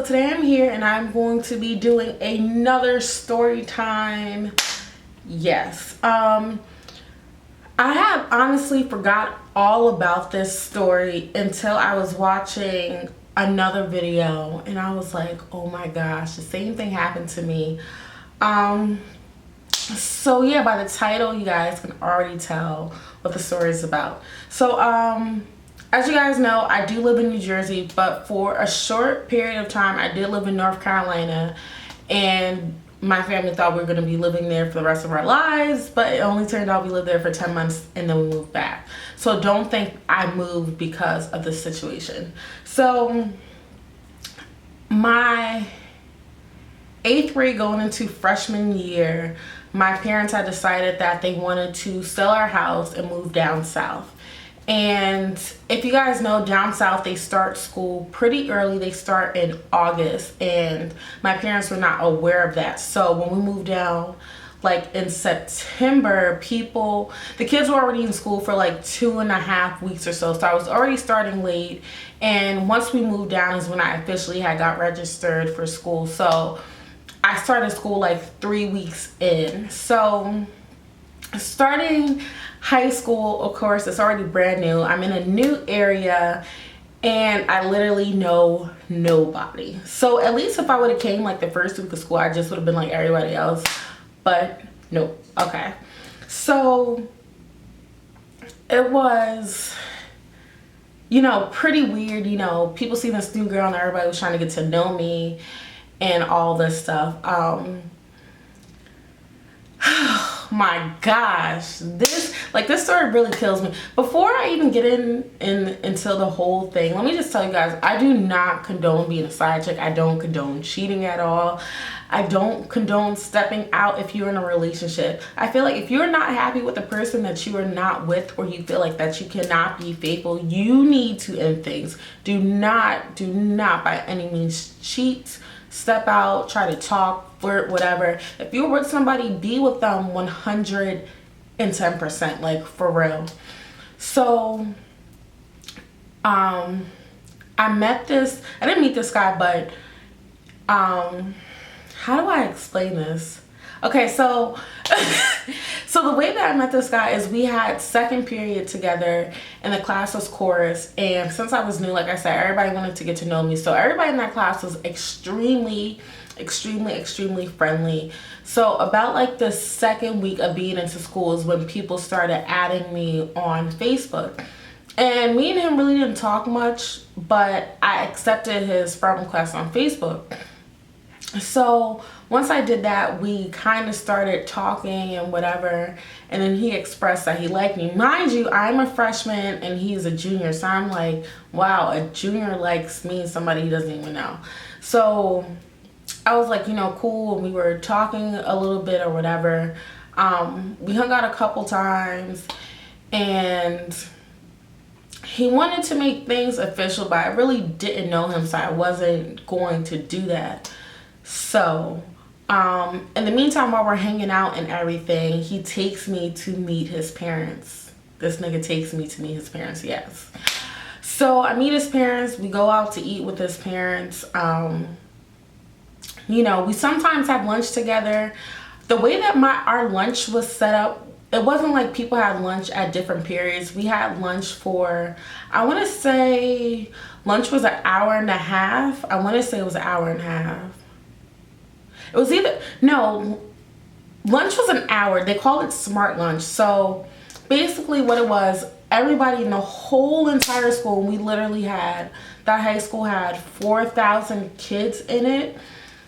so today I'm here and I'm going to be doing another story time. Yes. I have honestly forgot all about this story until I was watching another video and I was like, oh my gosh, the same thing happened to me. So yeah, by the title you guys can already tell what the story is about. So as you guys know, I do live in New Jersey, but for a short period of time I did live in North Carolina, and my family thought we were going to be living there for the rest of our lives, but it only turned out we lived there for 10 months and then we moved back. So don't think I moved because of this situation. So my 8th grade going into freshman year, my parents had decided that they wanted to sell our house and move down south. And if you guys know, down south they start school pretty early. They start in August, and my parents were not aware of that. So when we moved down like in September, the kids were already in school for like 2.5 weeks or so. So I was already starting late, and once we moved down is when I officially got registered for school. So I started school like 3 weeks in. So starting high school, of course, it's already brand new. I'm in a new area and I literally know nobody. So at least if I would have came like the first week of school, I just would have been like everybody else. But nope. Okay. So it was, pretty weird. People see this new girl and everybody was trying to get to know me and all this stuff. My gosh, this story really kills me. Before I even get into the whole thing, let me just tell you guys, I do not condone being a side chick. I don't condone cheating at all. I don't condone stepping out if you're in a relationship. I feel like if you're not happy with the person that you are not with, or you feel like that you cannot be faithful, you need to end things. Do not by any means cheat, step out, try to talk, flirt, whatever. If you're with somebody, be with them 110%, like for real. So I didn't meet this guy, but how do I explain this? Okay, so so the way that I met this guy is we had second period together and the class was chorus, and since I was new, like I said, everybody wanted to get to know me. So everybody in that class was extremely friendly. So about like the second week of being into school is when people started adding me on Facebook. And me and him really didn't talk much, but I accepted his friend request on Facebook. So once I did that, we kind of started talking and whatever, and then he expressed that he liked me. Mind you, I'm a freshman and he's a junior, so I'm like, wow, a junior likes me, somebody he doesn't even know. So I was like, cool, and we were talking a little bit or whatever. We hung out a couple times, and he wanted to make things official, but I really didn't know him, so I wasn't going to do that. So in the meantime, while we're hanging out and everything, he takes me to meet his parents. This nigga takes me to meet his parents, yes. So I meet his parents, we go out to eat with his parents. We sometimes have lunch together. The way that our lunch was set up, it wasn't like people had lunch at different periods. We had lunch for, I want to say lunch was an hour and a half. I want to say it was an hour and a half. It was lunch was an hour. They call it smart lunch. So basically what it was, everybody in the whole entire school, we literally that high school had 4,000 kids in it.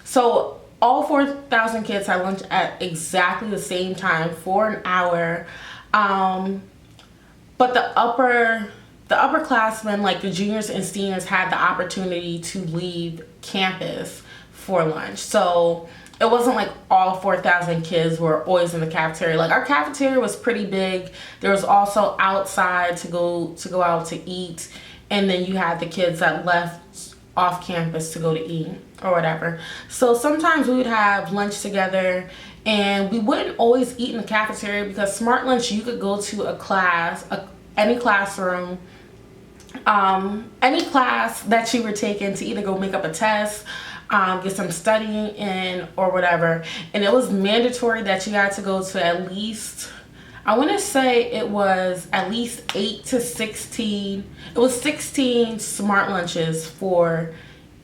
So all 4,000 kids had lunch at exactly the same time for an hour. But the upperclassmen, like the juniors and seniors, had the opportunity to leave campus for lunch. So it wasn't like all 4,000 kids were always in the cafeteria. Like our cafeteria was pretty big. There was also outside to go out to eat, and then you had the kids that left off campus to go to eat or whatever. So sometimes we would have lunch together, and we wouldn't always eat in the cafeteria because smart lunch, you could go to a class, any classroom, any class that you were taking to either go make up a test, get some studying in or whatever. And it was mandatory that you had to go to at least, I want to say it was at least 8 to 16. It was 16 smart lunches for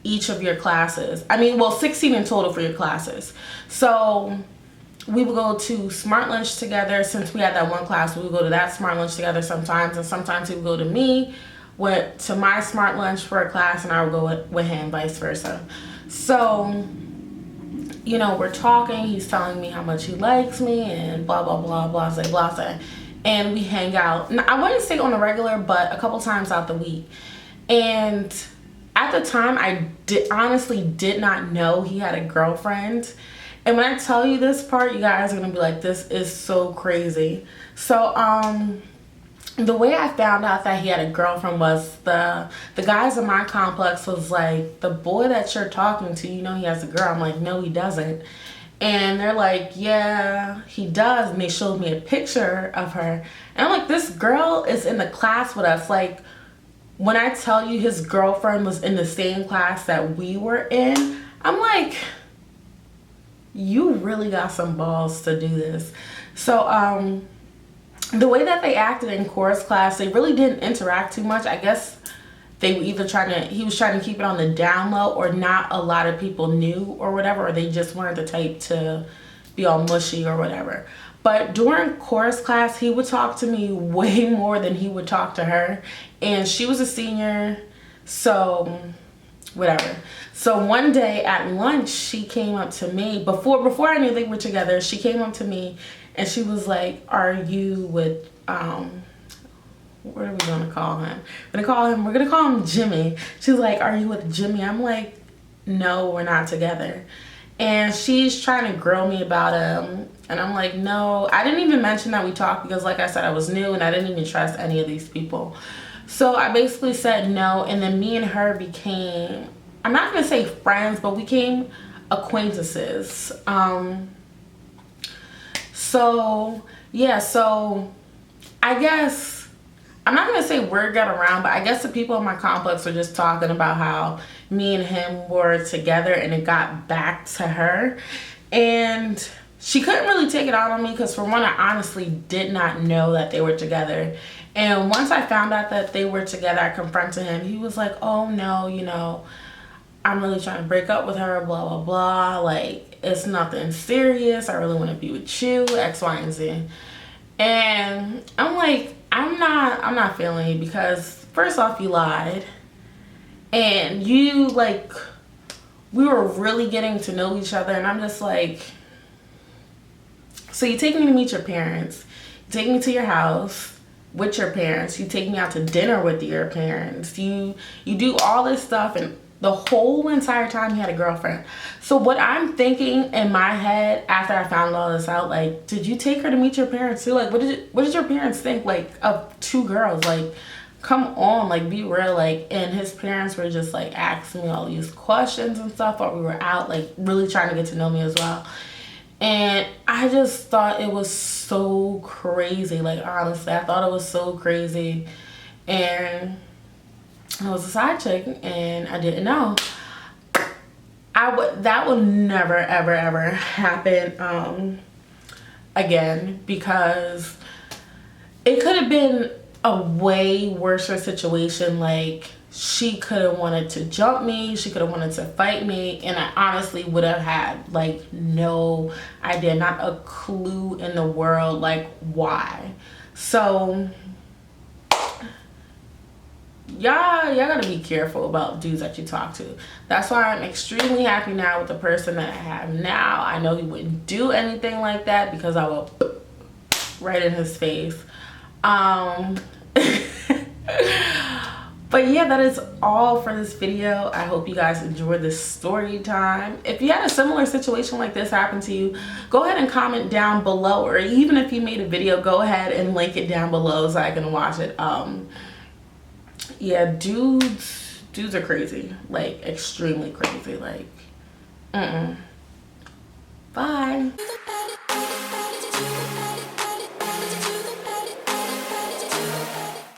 each of your classes. I mean, well, 16 in total for your classes. So we would go to smart lunch together. Since we had that one class, we would go to that smart lunch together sometimes. And sometimes he would go to me, went to my smart lunch for a class, and I would go with him, vice versa. So, you know, we're talking, he's telling me how much he likes me and blah, blah, blah, blah, blah. And we hang out. I wouldn't say on a regular, but a couple times out the week. And at the time, I honestly did not know he had a girlfriend. And when I tell you this part, you guys are going to be like, this is so crazy. So, the way I found out that he had a girlfriend was the guys in my complex was like, the boy that you're talking to, you know he has a girl. I'm like, no, he doesn't. And they're like, yeah, he does. And they showed me a picture of her. And I'm like, this girl is in the class with us. Like, when I tell you his girlfriend was in the same class that we were in, I'm like, you really got some balls to do this. So, the way that they acted in chorus class, they really didn't interact too much. I guess they were either he was trying to keep it on the down low, or not a lot of people knew or whatever, or they just weren't the type to be all mushy or whatever. But during chorus class, he would talk to me way more than he would talk to her. And she was a senior, so whatever. So one day at lunch, she came up to me, before I knew they were together, she came up to me and she was like, are you with, what are we going to call him? We're going to call him Jimmy. She was like, are you with Jimmy? I'm like, no, we're not together. And she's trying to grill me about him. And I'm like, no, I didn't even mention that we talked because, like I said, I was new and I didn't even trust any of these people. So I basically said no. And then me and her became, I'm not going to say friends, but we became acquaintances. So, yeah, so I guess, I'm not going to say word got around, but I guess the people in my complex were just talking about how me and him were together, and it got back to her. And she couldn't really take it out on me because, for one, I honestly did not know that they were together. And once I found out that they were together, I confronted him. He was like, oh, no, you know, I'm really trying to break up with her, blah, blah, blah. Like, it's nothing serious. I really want to be with you, X, Y, and Z. And I'm like, I'm not feeling you because, first off, you lied. And you, like, we were really getting to know each other. And I'm just like, so you take me to meet your parents. You take me to your house with your parents. You take me out to dinner with your parents. You do all this stuff, and the whole entire time he had a girlfriend. So what I'm thinking in my head after I found all this out, like, did you take her to meet your parents too? Like, what did your parents think, like, of two girls? Like, come on, like, be real. Like, and his parents were just, like, asking me all these questions and stuff while we were out, like, really trying to get to know me as well. And I just thought it was so crazy. Like, honestly, I thought it was so crazy. And I was a side chick, and I didn't know. That would never, ever, ever happen again, because it could have been a way worse situation. Like, she could have wanted to jump me, she could have wanted to fight me, and I honestly would have had, like, no idea, not a clue in the world, like, why. So y'all gotta be careful about dudes that you talk to. That's why I'm extremely happy now with the person that I have now. I know he wouldn't do anything like that because I will right in his face. But yeah, that is all for this video. I hope you guys enjoyed this story time. If you had a similar situation like this happen to you, go ahead and comment down below, or even if you made a video, go ahead and link it down below so I can watch it. Yeah, dudes are crazy, like, extremely crazy, like,